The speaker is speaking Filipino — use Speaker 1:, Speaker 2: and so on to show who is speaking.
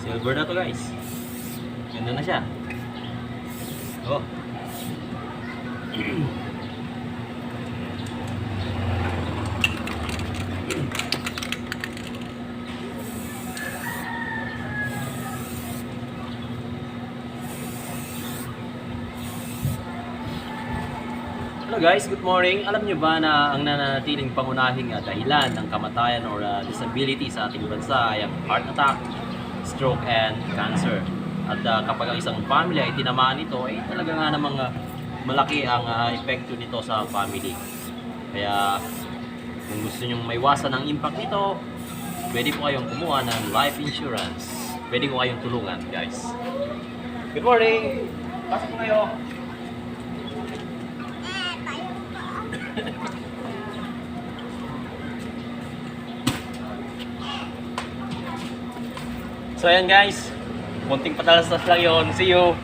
Speaker 1: Silver na to guys. Ganda na siya. Oh. Hello guys, good morning. Alam niyo ba na ang nananatiling pangunahing dahilan ng kamatayan or disability sa ating bansa ay ang heart attack, stroke, and cancer. At kapag ang isang family ay tinamaan nito, ay talaga nga namang malaki ang epekto nito sa family. Kaya kung gusto nyong maiwasan ang impact nito, pwede po kayong kumuha ng life insurance. Pwede ko kayong tulungan guys. Good morning! Pasok po kayo! So ayan guys, konting patalastas lang yun. See you!